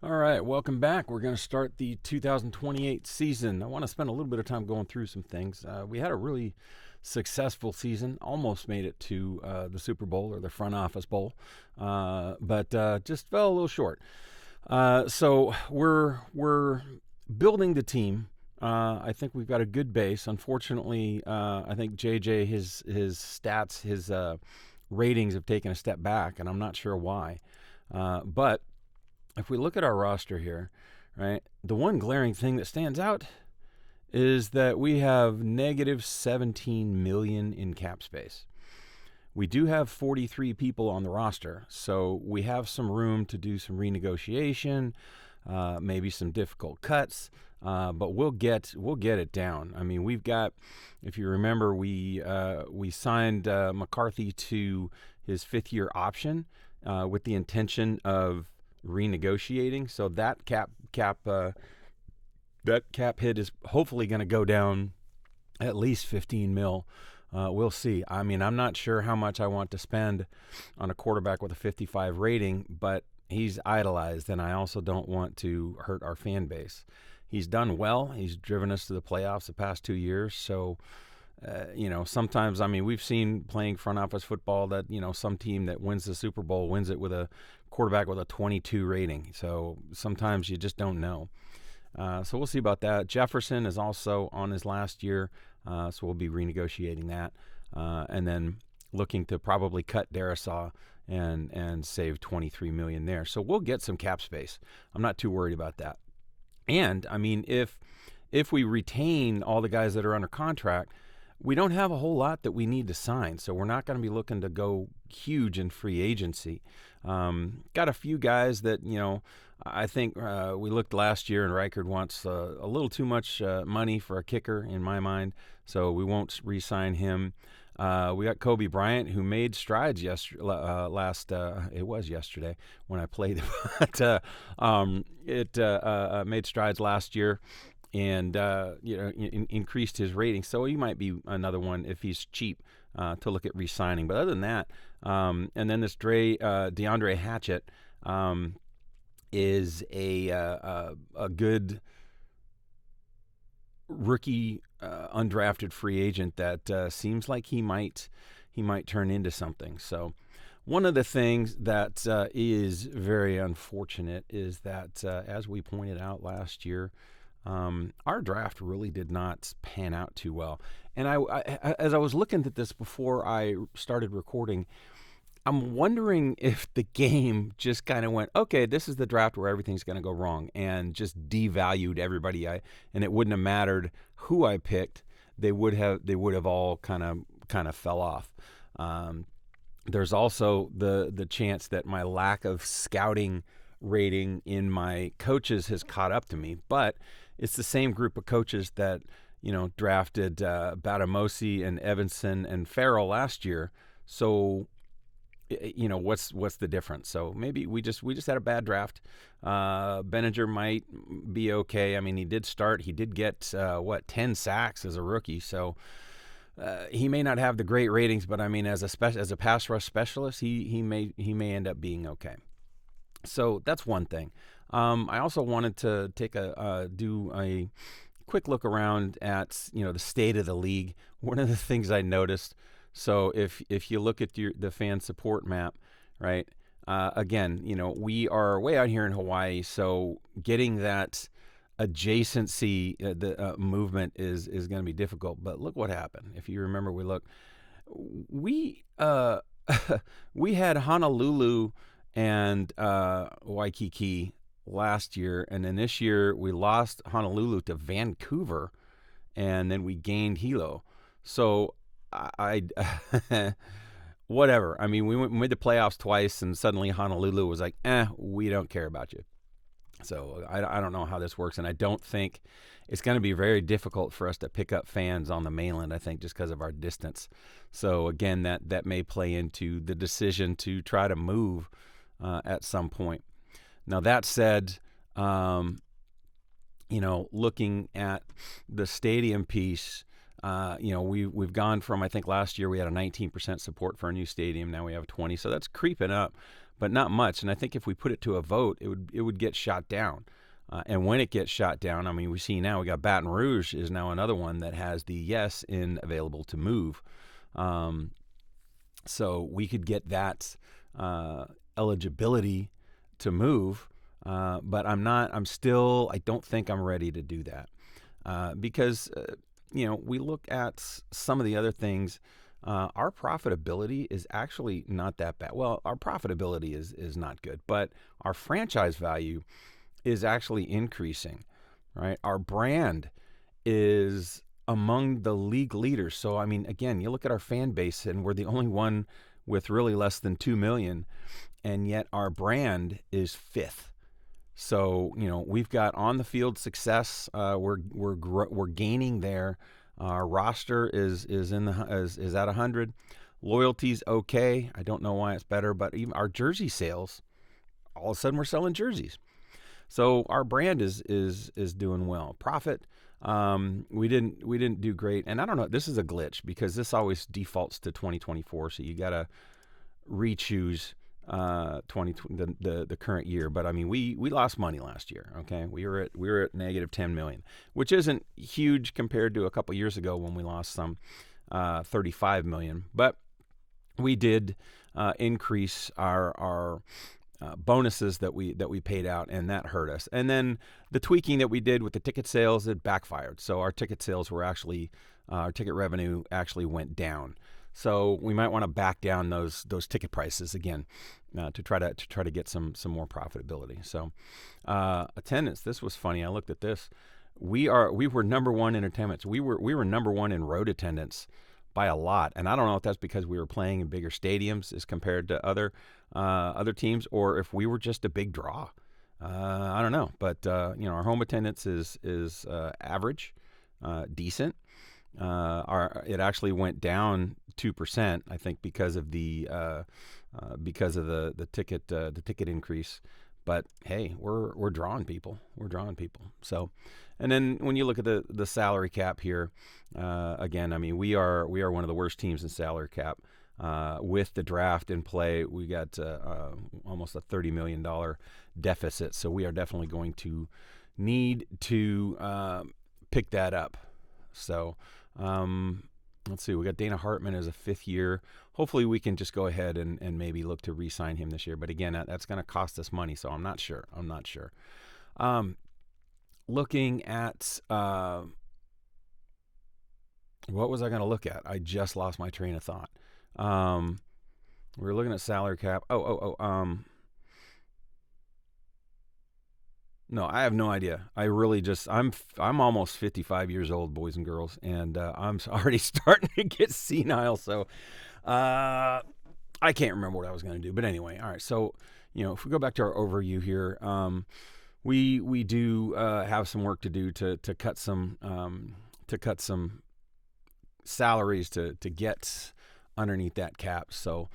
All right, welcome back. We're going to start the 2028 season. I want to spend a little bit of time going through some things. We had a really successful season, almost made it to the Super Bowl or the front office bowl, but just fell a little short. So we're building the team. I think we've got a good base. Unfortunately, I think JJ his stats, his ratings have taken a step back, and I'm not sure why. But if we look at our roster here, right, the one glaring thing that stands out is that we have negative 17 million in cap space. We do have 43 people on the roster, so we have some room to do some renegotiation, maybe some difficult cuts, but we'll get it down. I mean, we've got, if you remember, we signed McCarthy to his 5th-year option with the intention of renegotiating, so that cap hit is hopefully going to go down at least 15 mil. We'll see. I mean, I'm not sure how much I want to spend on a quarterback with a 55 rating, but he's idolized, and I also don't want to hurt our fan base. He's done well. He's driven us to the playoffs the past 2 years, so sometimes, I mean, we've seen playing front office football that, some team that wins the Super Bowl wins it with a quarterback with a 22 rating. So sometimes you just don't know. So we'll see about that. Jefferson is also on his last year, so we'll be renegotiating that. And then looking to probably cut Darisaw and save $23 million there. So we'll get some cap space. I'm not too worried about that. And, I mean, if we retain all the guys that are under contract, we don't have a whole lot that we need to sign, so we're not going to be looking to go huge in free agency. Got a few guys that, I think we looked last year, and Reichard wants a little too much money for a kicker, in my mind, so we won't re-sign him. We got Kobe Bryant, who made strides yesterday when I played, but it made strides last year. And increased his rating, so he might be another one if he's cheap to look at re-signing. But other than that, and then this DeAndre Hatchett is a good rookie undrafted free agent that seems like he might turn into something. So one of the things that is very unfortunate is that as we pointed out last year, our draft really did not pan out too well. And I as I was looking at this before I started recording, I'm wondering if the game just kind of went, okay, this is the draft where everything's going to go wrong, and just devalued everybody. And it wouldn't have mattered who I picked; they would have all kind of fell off. There's also the chance that my lack of scouting rating in my coaches has caught up to me, but it's the same group of coaches that drafted Batamosi and Evanson and Farrell last year. So what's the difference? So maybe we just had a bad draft. Benninger might be okay. I mean, he did start. He did get 10 sacks as a rookie. So he may not have the great ratings, but I mean, as a pass rush specialist, he may end up being okay. So that's one thing. I also wanted to do a quick look around at the state of the league. One of the things I noticed. So if you look at the fan support map, right? Again, we are way out here in Hawaii, so getting that adjacency, the movement is going to be difficult. But look what happened. If you remember, we we had Honolulu and Waikiki last year, and then this year we lost Honolulu to Vancouver, and then we gained Hilo. So I whatever. I mean, we made the playoffs twice, and suddenly Honolulu was like, we don't care about you. So I don't know how this works, and I don't think it's going to be very difficult for us to pick up fans on the mainland, I think, just because of our distance. So again, that may play into the decision to try to move at some point. Now, that said, looking at the stadium piece, we've gone from, I think last year we had a 19% support for a new stadium. Now we have 20%, so that's creeping up. but not much. And I think if we put it to a vote, it would get shot down. And when it gets shot down, I mean, we see now we got Baton Rouge is now another one that has the yes in available to move. So we could get that eligibility to move, but I don't think I'm ready to do that because, we look at some of the other things. Our profitability is actually not that bad. Well, our profitability is not good, but our franchise value is actually increasing, right? Our brand is among the league leaders. So, I mean, again, you look at our fan base and we're the only one with really less than 2 million, and yet our brand is fifth. So, we've got on the field success. We're gaining there. Our roster is at 100. Loyalty's okay. I don't know why it's better, but even our jersey sales, all of a sudden we're selling jerseys. So our brand is doing well. Profit, we didn't do great, and I don't know. This is a glitch because this always defaults to 2024, so you gotta re-choose the current year. But I mean, we lost money last year. Okay, we were at negative 10 million, which isn't huge compared to a couple years ago when we lost some 35 million. But we did increase our bonuses that we paid out, and that hurt us. And then the tweaking that we did with the ticket sales, it backfired. So our ticket sales were actually, our ticket revenue actually went down. So we might want to back down those ticket prices again to try to get some more profitability. So attendance, this was funny. I looked at this. We were number one in attendance. We were number one in road attendance by a lot, and I don't know if that's because we were playing in bigger stadiums as compared to other teams, or if we were just a big draw. I don't know, but our home attendance is average, decent. It actually went down 2%, I think, because of the ticket increase. But hey, we're drawing people. So, and then when you look at the salary cap here, again, I mean, we are one of the worst teams in salary cap. With the draft in play, we got almost a $30 million deficit. So we are definitely going to need to pick that up. So let's see. We got Dana Hartman as a fifth year. Hopefully we can just go ahead and maybe look to re-sign him this year. But again, that's going to cost us money. So I'm not sure. Looking at what was I going to look at? I just lost my train of thought. We were looking at salary cap. No, I have no idea. I really I'm almost 55 years old, boys and girls, and I'm already starting to get senile. So I can't remember what I was going to do. But anyway, all right. So if we go back to our overview here, we do have some work to do to cut some salaries to get underneath that cap. So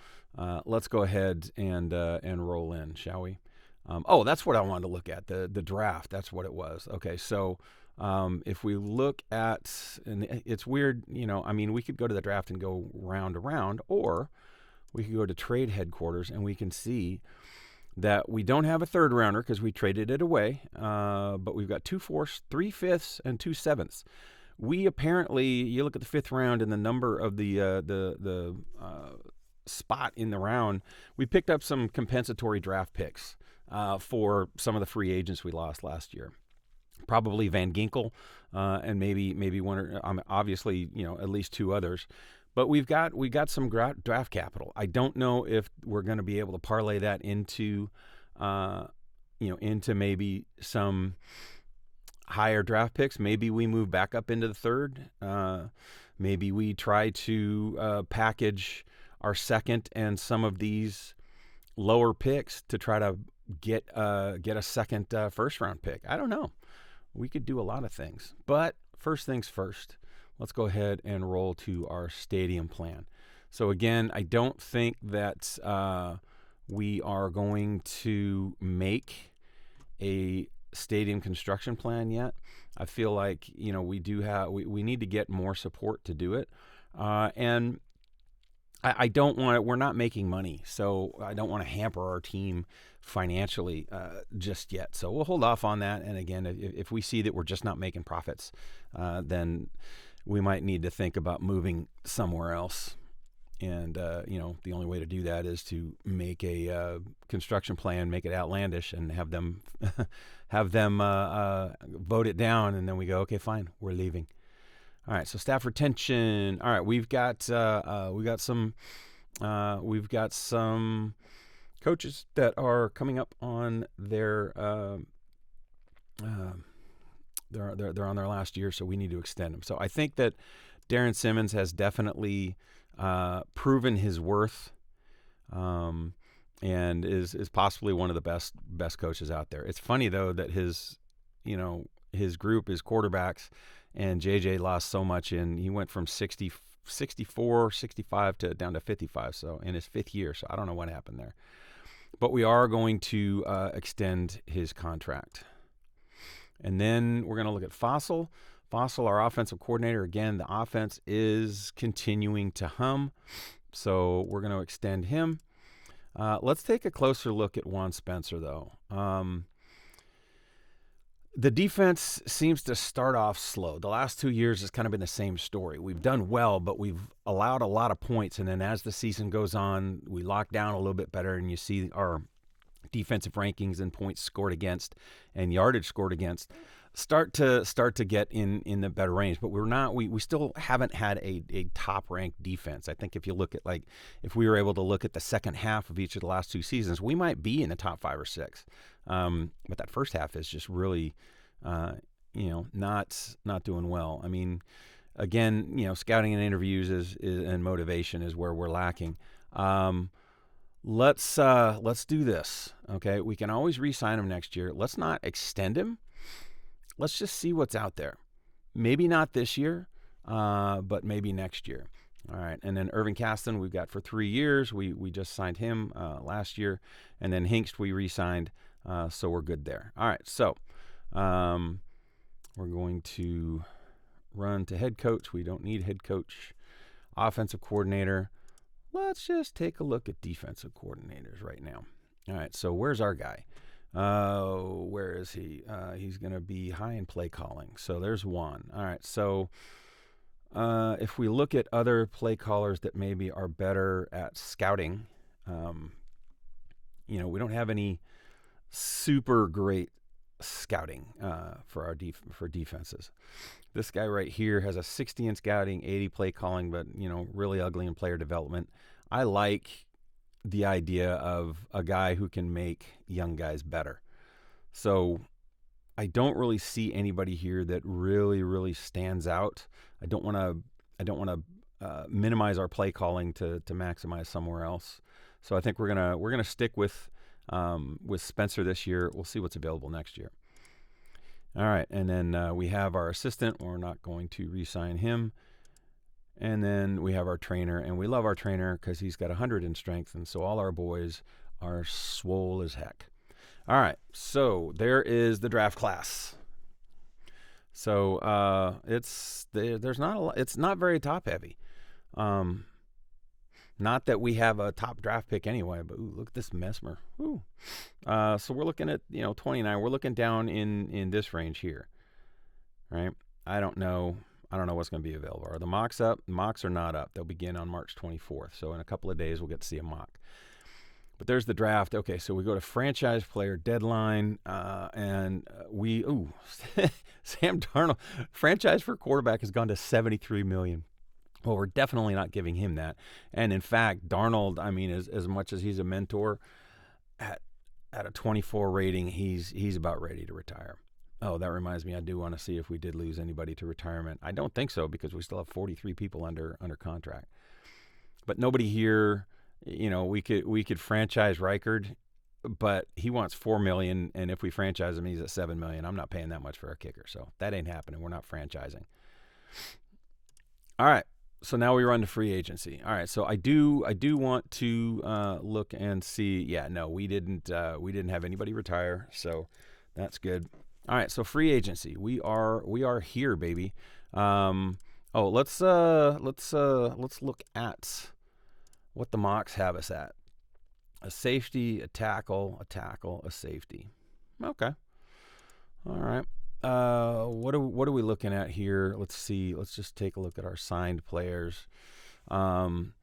let's go ahead and roll in, shall we? That's what I wanted to look at, the draft. That's what it was. Okay, so if we look at, and it's weird, I mean, we could go to the draft and go round to round, or we could go to trade headquarters and we can see that we don't have a third rounder because we traded it away, but we've got 2 fourths, 3 fifths, and 2 sevenths. We apparently, you look at the fifth round and the number of the spot in the round, we picked up some compensatory draft picks for some of the free agents we lost last year. Probably Van Ginkel and maybe one or obviously at least 2 others. But we got some draft capital. I don't know if we're going to be able to parlay that into into maybe some higher draft picks. Maybe we move back up into the third. Maybe we try to package our second and some of these lower picks to try to get a second first round pick. I don't know. We could do a lot of things. But first things first, let's go ahead and roll to our stadium plan. So again, I don't think that we are going to make a stadium construction plan yet. I feel like we need to get more support to do it, and I don't want to, we're not making money, so I don't want to hamper our team financially just yet. So we'll hold off on that. And again, if we see that we're just not making profits, then we might need to think about moving somewhere else. And, the only way to do that is to make a construction plan, make it outlandish, and have them vote it down. And then we go, okay, fine, we're leaving. All right, so staff retention. All right, we've got some coaches that are coming up on their they're on their last year, so we need to extend them. So I think that Darren Simmons has definitely proven his worth, and is possibly one of the best coaches out there. It's funny though that his group, his quarterbacks, and JJ lost so much he went from 64, 65 to down to 55. So in his 5th year. So I don't know what happened there, but we are going to extend his contract. And then we're going to look at Fossil, our offensive coordinator. Again, the offense is continuing to hum, so we're going to extend him. Let's take a closer look at Juan Spencer, though. The defense seems to start off slow. The last 2 years has kind of been the same story. We've done well, but we've allowed a lot of points, and then as the season goes on, we lock down a little bit better, and you see our defensive rankings and points scored against and yardage scored against start to get in the better range. But we still haven't had a top ranked defense. I think if you look at, if we were able to look at the second half of each of the last 2 seasons, we might be in the top 5 or 6. But that first half is just really not doing well. I mean, again, scouting and interviews and motivation is where we're lacking. Let's do this. Okay, we can always re-sign him next year. Let's not extend him. Let's just see what's out there. Maybe not this year, but maybe next year. All right, and then Irvin Caston we've got for 3 years. We just signed him last year, and then Hinkst we re-signed, so we're good there. All right, so we're going to run to head coach. We don't need head coach. Offensive coordinator. Let's just take a look at defensive coordinators right now. All right, so where's our guy? Where is he? He's going to be high in play calling. So there's one. All right, so if we look at other play callers that maybe are better at scouting, we don't have any super great scouting for defenses. This guy right here has a 60 in scouting, 80 play calling, but really ugly in player development. I like the idea of a guy who can make young guys better. So I don't really see anybody here that really stands out. I don't want to minimize our play calling to maximize somewhere else. So I think we're gonna stick with Spencer this year. We'll see what's available next year. All right, and then we have our assistant. We're not going to re-sign him. And then we have our trainer, and we love our trainer because he's got 100 in strength, and so all our boys are swole as heck. All right, so there is the draft class. So there's not a lot. It's not very top heavy. Not that we have a top draft pick anyway, but look at this Mesmer. Ooh. So we're looking at 29. We're looking down in this range here, right? I don't know what's going to be available. Are the mocks up? The mocks are not up. They'll begin on March 24th. So in a couple of days, we'll get to see a mock. But there's the draft. Okay, so we go to franchise player deadline, and Sam Darnold, franchise for quarterback has gone to $73 million. Well, we're definitely not giving him that. And in fact, Darnold, I mean, as much as he's a mentor, at a 24 rating, he's about ready to retire. Oh, that reminds me, I do want to see if we did lose anybody to retirement. I don't think so, because we still have 43 people under contract. But nobody here, we could franchise Reichard, but he wants $4 million, and if we franchise him, he's at $7 million. I'm not paying that much for a kicker, so that ain't happening. We're not franchising. All right. So now we run to free agency. All right, so I do want to look and see. Yeah, no, we didn't have anybody retire, so that's good. All right, so free agency. We are here, baby. Let's look at what the mocks have us at. A safety, a tackle, a safety. Okay. All right. What are we looking at here? Let's see. Let's just take a look at our signed players. And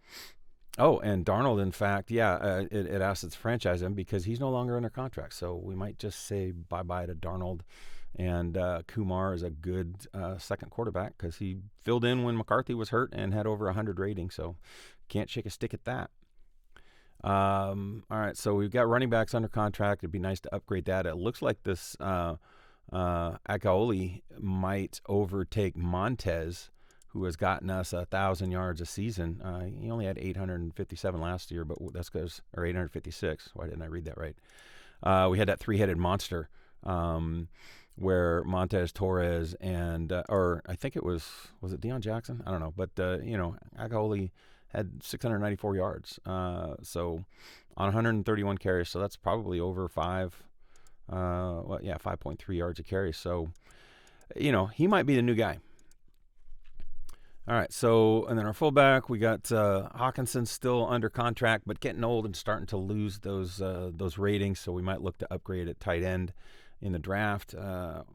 Darnold, in fact, it asks us to franchise him because he's no longer under contract. So we might just say bye-bye to Darnold. And Kumar is a good second quarterback because he filled in when McCarthy was hurt and had over 100 ratings. So can't shake a stick at that. All right, so we've got running backs under contract. It'd be nice to upgrade that. It looks like this Akaoli might overtake Montez, who has gotten us 1,000 yards a season. He only had 857 last year, but that's because, or 856. Why didn't I read that right? We had that three-headed monster where Montez, Torres, and or I think was it Deion Jackson? I don't know, but Akaoli had 694 yards. So on 131 carries, so that's probably over 5.3 yards a carry. So, he might be the new guy. All right, so, and then our fullback, we got Hawkinson still under contract, but getting old and starting to lose those ratings, so we might look to upgrade at tight end in the draft. And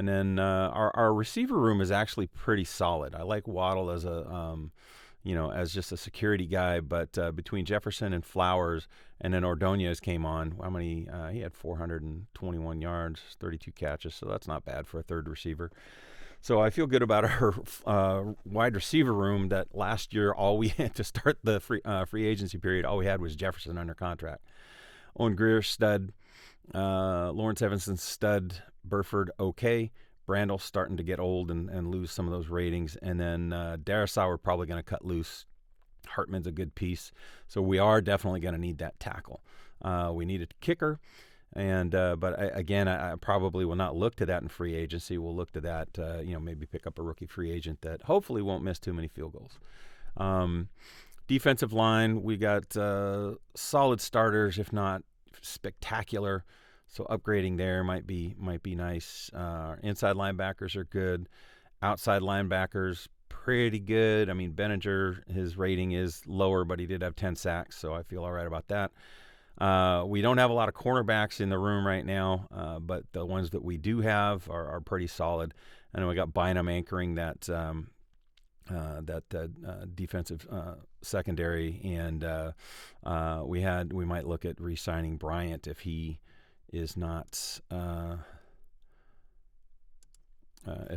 then our receiver room is actually pretty solid. I like Waddle as as just a security guy, but between Jefferson and Flowers, and then Ordonez came on. How many? He had 421 yards, 32 catches, so that's not bad for a third receiver. So I feel good about our wide receiver room. That last year, all we had to start the free agency period, all we had was Jefferson under contract. Owen Greer, stud. Lawrence Evanson, stud. Burford, okay. Brandel starting to get old and lose some of those ratings. And then Darrisaw, we're probably going to cut loose. Hartman's a good piece. So we are definitely going to need that tackle. We need a kicker. And but I probably will not look to that in free agency. We'll look to that, maybe pick up a rookie free agent that hopefully won't miss too many field goals. Defensive line, we got solid starters, if not spectacular. So upgrading there might be nice. Inside linebackers are good. Outside linebackers, pretty good. I mean, Benninger, his rating is lower, but he did have 10 sacks, so I feel all right about that. We don't have a lot of cornerbacks in the room right now, but the ones that we do have are pretty solid. And then we got Bynum anchoring that defensive secondary, and we might look at re-signing Bryant if he is not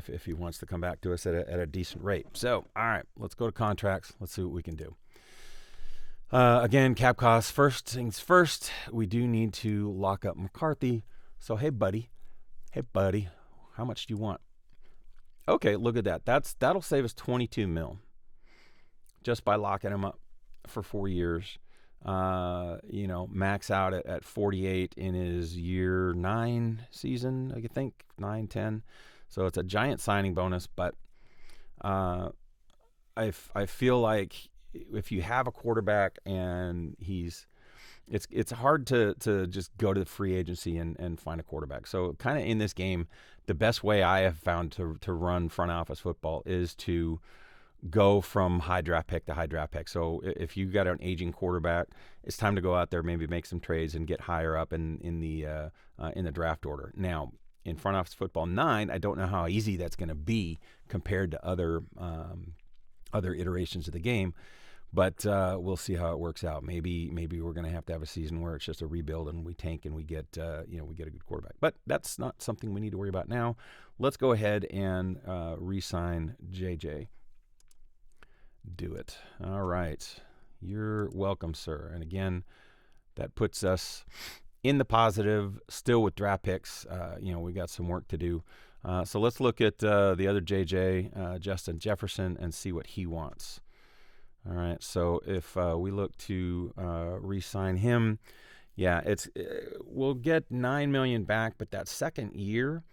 if he wants to come back to us at a decent rate. So, all right, let's go to contracts. Let's see what we can do. Again, cap costs. First things first, we do need to lock up McCarthy. So, hey, buddy, how much do you want? Okay, look at that. That'll save us $22 million just by locking him up for 4 years. Max out at 48 in his year 9 season, I think 9, 10. So it's a giant signing bonus, but I feel like if you have a quarterback and it's hard to just go to the free agency and find a quarterback. So kind of in this game, the best way I have found to run front office football is to go from high draft pick to high draft pick. So if you got an aging quarterback, it's time to go out there, maybe make some trades and get higher up in the draft order. Now, in front office football 9, I don't know how easy that's going to be compared to other iterations of the game, but we'll see how it works out. Maybe we're going to have a season where it's just a rebuild and we tank and we get a good quarterback. But that's not something we need to worry about now. Let's go ahead and re-sign JJ. Do it. All right. You're welcome, sir. And again, that puts us in the positive, still with draft picks. We got some work to do. So let's look at the other JJ, Justin Jefferson, and see what he wants. All right. So if we look to re-sign him, we'll get $9 million back, but that second year,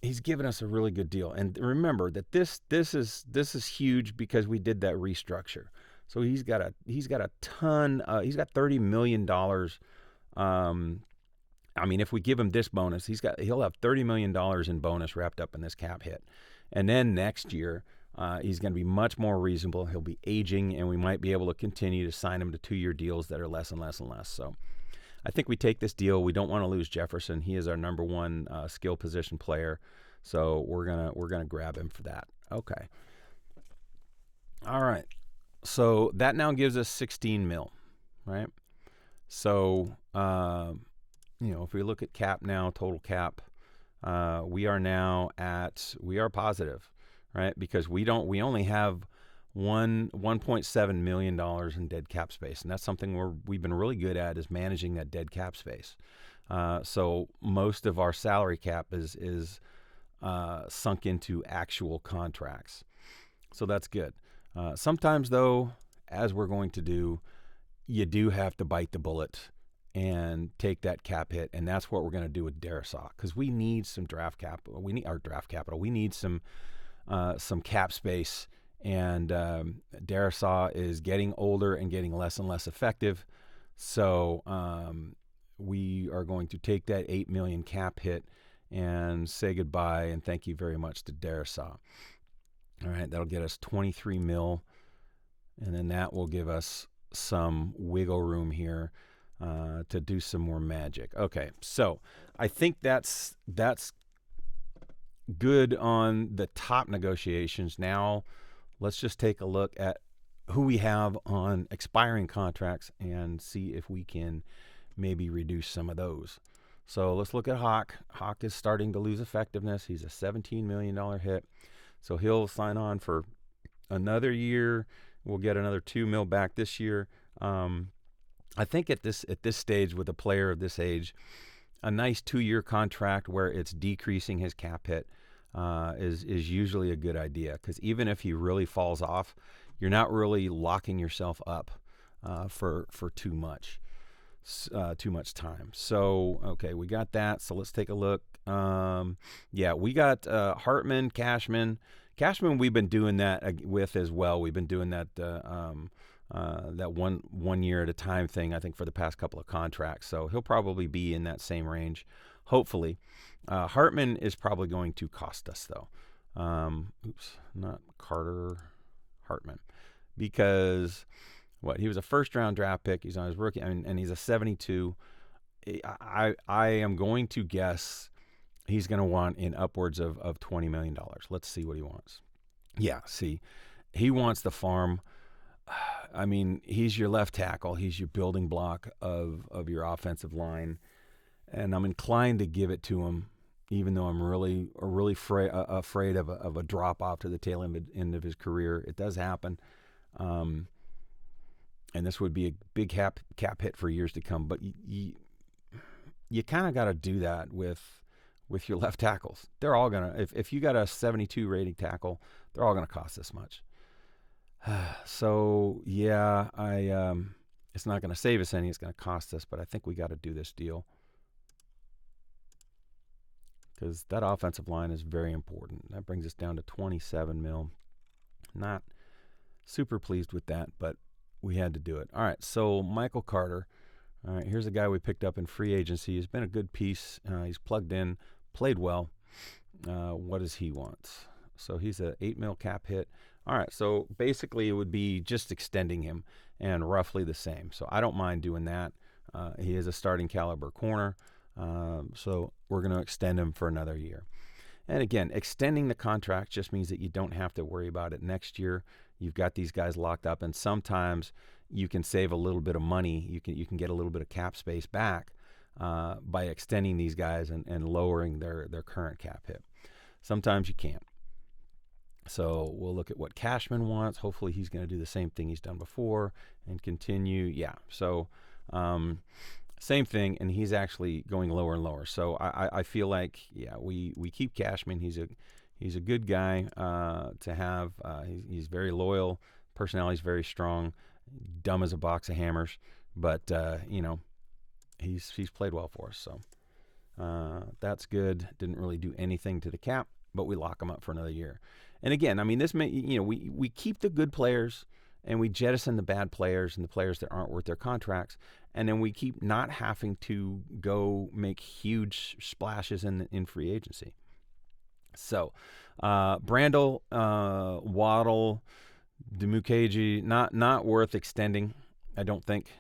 he's given us a really good deal. And remember that this is huge because we did that restructure. So he's got a ton. He's got $30 million. If we give him this bonus, he'll have $30 million in bonus wrapped up in this cap hit. And then next year, He's going to be much more reasonable. He'll be aging, and we might be able to continue to sign him to 2-year deals that are less and less and less. So I think we take this deal. We don't want to lose Jefferson. He is our number one skill position player. So we're gonna grab him for that. Okay. All right. So that now gives us 16 mil, right? So if we look at cap now, total cap, we are positive, right? Because we only have $1.7 million in dead cap space, and that's something we've been really good at, is managing that dead cap space. So most of our salary cap is sunk into actual contracts, so that's good. Sometimes, though, as we're going to do, you do have to bite the bullet and take that cap hit, and that's what we're going to do with Darisaw, because we need some draft capital. We need our draft capital. We need some cap space, and Darisaw is getting older and getting less and less effective. So we are going to take that $8 million cap hit and say goodbye and thank you very much to Darisaw. All right, that'll get us 23 mil, and then that will give us some wiggle room here to do some more magic. Okay, so I think that's good on the top negotiations. Now let's just take a look at who we have on expiring contracts and see if we can maybe reduce some of those. So let's look at Hawk. Hawk is starting to lose effectiveness. He's a $17 million hit. So he'll sign on for another year. We'll get another $2 million back this year. I think at this stage, with a player of this age, a nice 2-year contract where it's decreasing his cap hit is usually a good idea, because even if he really falls off, you're not really locking yourself up for too much time. So okay, we got that. So let's take a look. We got Hartman, Cashman. Cashman, we've been doing that with as well. We've been doing that that one year at a time thing, I think, for the past couple of contracts. So he'll probably be in that same range, hopefully. Hartman is probably going to cost us, though. Not Carter, Hartman, because he was a first-round draft pick. He's on his rookie, and he's a 72. I am going to guess he's going to want in upwards of $20 million. Let's see what he wants. Yeah, see, he wants the farm. I mean, he's your left tackle. He's your building block of your offensive line, and I'm inclined to give it to him, even though I'm really afraid of a drop off to the tail end of his career. It does happen, and this would be a big cap hit for years to come. But you kind of got to do that with your left tackles. They're all gonna, if you got a 72 rating tackle, they're all gonna cost this much. So yeah, it's not going to save us any. It's going to cost us, but I think we got to do this deal, because that offensive line is very important. That brings us down to 27 mil. Not super pleased with that, but we had to do it. All right, so Michael Carter. All right, here's a guy we picked up in free agency. He's been a good piece. He's plugged in, played well. What does he want? So he's a $8 million cap hit. All right, so basically it would be just extending him and roughly the same. So I don't mind doing that. He is a starting caliber corner, so we're going to extend him for another year. And again, extending the contract just means that you don't have to worry about it next year. You've got these guys locked up, and sometimes you can save a little bit of money. You can get a little bit of cap space back by extending these guys and lowering their current cap hit. Sometimes you can't. So we'll look at what Cashman wants. Hopefully he's going to do the same thing he's done before and continue. Yeah, so same thing, and he's actually going lower and lower. So I feel like, yeah, we keep Cashman. He's a good guy to have. He's very loyal. Personality's very strong. Dumb as a box of hammers, but he's played well for us. So that's good. Didn't really do anything to the cap, but we lock him up for another year. And again, I mean, this may, we keep the good players and we jettison the bad players and the players that aren't worth their contracts, and then we keep not having to go make huge splashes in free agency. So, Brandel, Waddle, Demukeji, not worth extending, I don't think.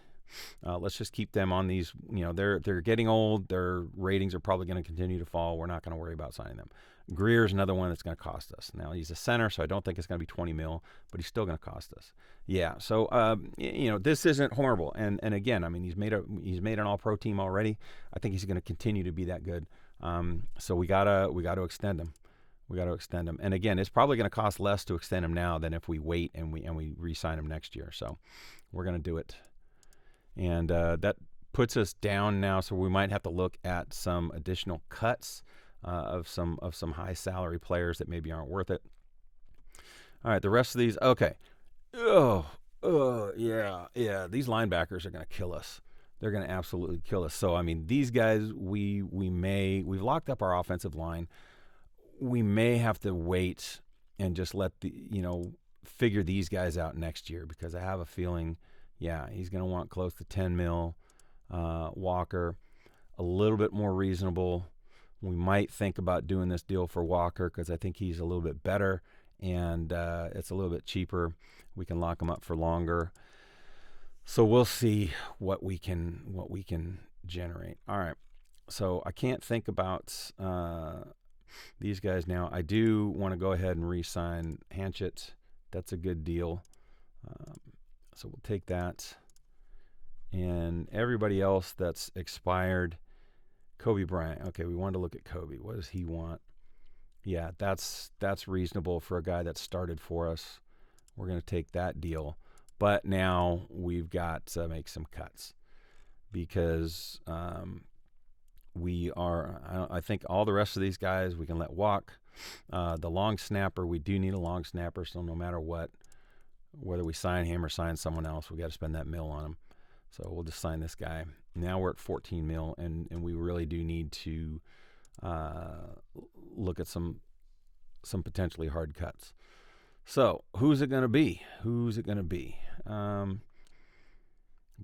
Let's just keep them on these. They're getting old. Their ratings are probably going to continue to fall. We're not going to worry about signing them. Greer's another one that's going to cost us. Now he's a center, so I don't think it's going to be 20 mil, but he's still going to cost us. Yeah. So this isn't horrible. And again, I mean, he's made an All-Pro team already. I think he's going to continue to be that good. So we gotta extend him. We got to extend him. And again, it's probably going to cost less to extend him now than if we wait and we re-sign him next year. So we're going to do it. And that puts us down now, so we might have to look at some additional cuts of some high salary players that maybe aren't worth it. All right, the rest of these, okay. Yeah. These linebackers are going to kill us. They're going to absolutely kill us. So I mean, these guys, we've locked up our offensive line. We may have to wait and just let figure these guys out next year, because I have a feeling. Yeah, he's going to want close to 10 mil. Walker, a little bit more reasonable. We might think about doing this deal for Walker because I think he's a little bit better, and it's a little bit cheaper. We can lock him up for longer. So we'll see what we can generate. All right. So I can't think about these guys now. I do want to go ahead and re-sign Hanchett. That's a good deal. So we'll take that. And everybody else that's expired, Kobe Bryant. Okay, we wanted to look at Kobe. What does he want? Yeah, that's reasonable for a guy that started for us. We're going to take that deal. But now we've got to make some cuts, because I think all the rest of these guys we can let walk. The long snapper, we do need a long snapper, so no matter what, whether we sign him or sign someone else, we got to spend that mil on him. So we'll just sign this guy. Now we're at 14 mil, and we really do need to look at some potentially hard cuts. So who's it going to be?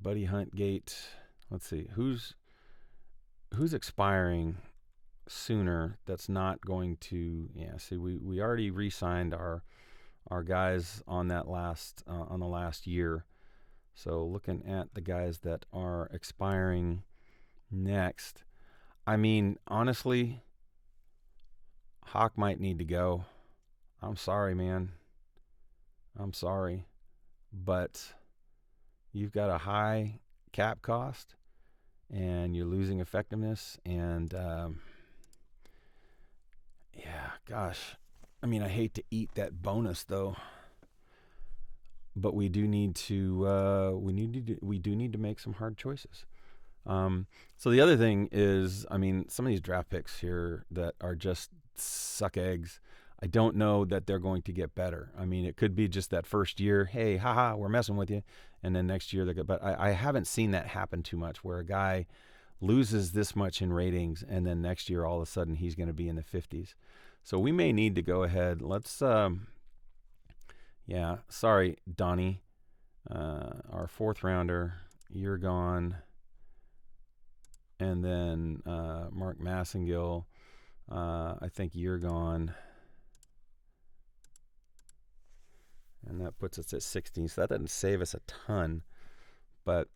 Buddy Hunt Gate. Let's see. Who's expiring sooner that's not going to. Yeah, see, we already re-signed our guys on that on the last year. So looking at the guys that are expiring next, I mean, honestly, Hawk might need to go. I'm sorry, man. I'm sorry. But you've got a high cap cost, and you're losing effectiveness. And, yeah, gosh. I mean, I hate to eat that bonus, though. But we do need to make some hard choices. So the other thing is, I mean, some of these draft picks here that are just suck eggs, I don't know that they're going to get better. I mean, it could be just that first year, hey, haha, we're messing with you, and then next year they're good. But I haven't seen that happen too much, where a guy loses this much in ratings, and then next year all of a sudden he's going to be in the 50s. So we may need to go ahead. Let's. Yeah, sorry, Donnie. Our fourth rounder, you're gone. And then Mark Massengill, I think you're gone. And that puts us at 16. So that doesn't save us a ton. But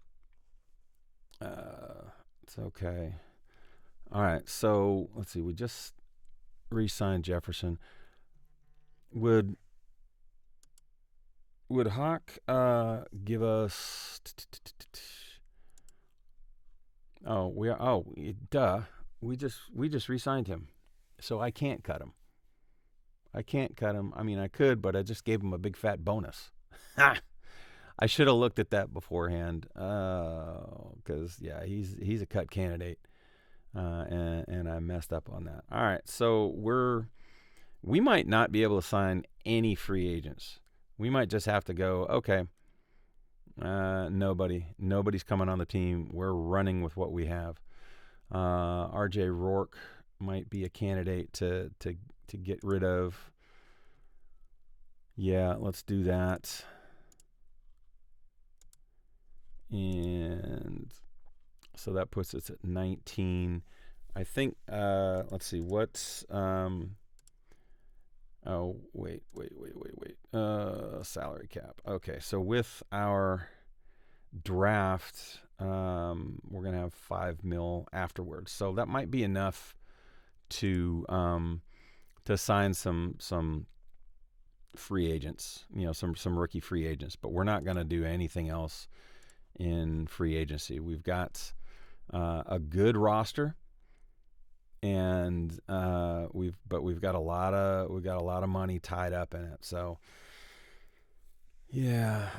it's okay. All right, so let's see. We just re-signed Jefferson. Would Hawk give us? Duh. We just re-signed him, so I can't cut him. I mean, I could, but I just gave him a big fat bonus. I should have looked at that beforehand, because yeah, he's a cut candidate, and I messed up on that. All right, so we might not be able to sign any free agents. We might just have to go, okay, nobody's coming on the team. We're running with what we have. RJ Rourke might be a candidate to get rid of. Yeah, let's do that. And so that puts us at 19. I think, let's see, what's Oh, wait. Salary cap. Okay, so with our draft, we're gonna have $5 million afterwards, so that might be enough to sign some free agents, some rookie free agents. But we're not gonna do anything else in free agency. We've got a good roster, and we've got a lot of money tied up in it. So yeah,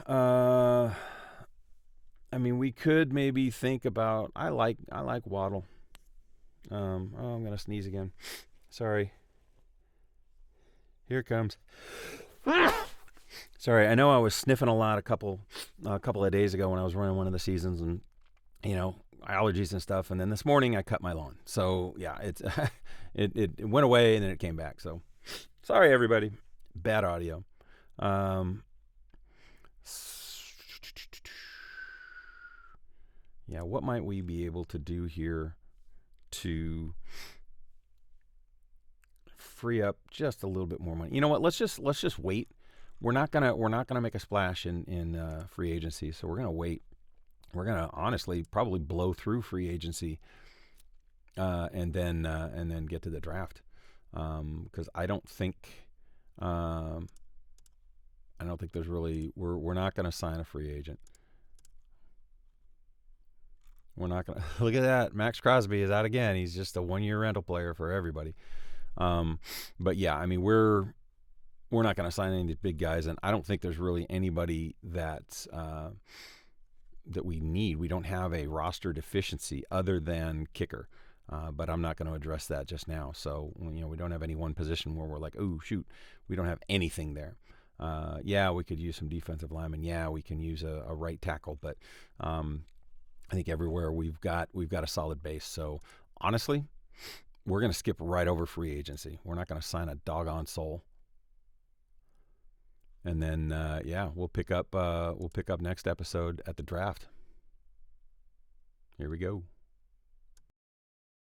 I mean, we could maybe think about. I like Waddle. I'm gonna sneeze again. Sorry. Here it comes. Sorry, I know I was sniffing a lot a couple of days ago when I was running one of the seasons, and allergies and stuff. And then this morning I cut my lawn, so yeah, it's it went away and then it came back. So sorry, everybody. Bad audio. Yeah, what might we be able to do here to free up just a little bit more money? You know what? Let's just wait. We're not gonna make a splash in free agency, so we're gonna wait. We're gonna honestly probably blow through free agency, and then get to the draft, because I don't think there's really we're not gonna sign a free agent. We're not gonna look at that. Max Crosby is out again. He's just a 1-year rental player for everybody. But yeah, I mean we're not going to sign any of these big guys, and I don't think there's really anybody that we need. We don't have a roster deficiency other than kicker, but I'm not going to address that just now. So we don't have any one position where we're like, oh shoot, we don't have anything there. Yeah, we could use some defensive linemen. Yeah, we can use a right tackle, but I think everywhere we've got a solid base. So honestly, we're going to skip right over free agency. We're not going to sign a doggone soul. And then we'll pick up next episode at the draft. Here we go.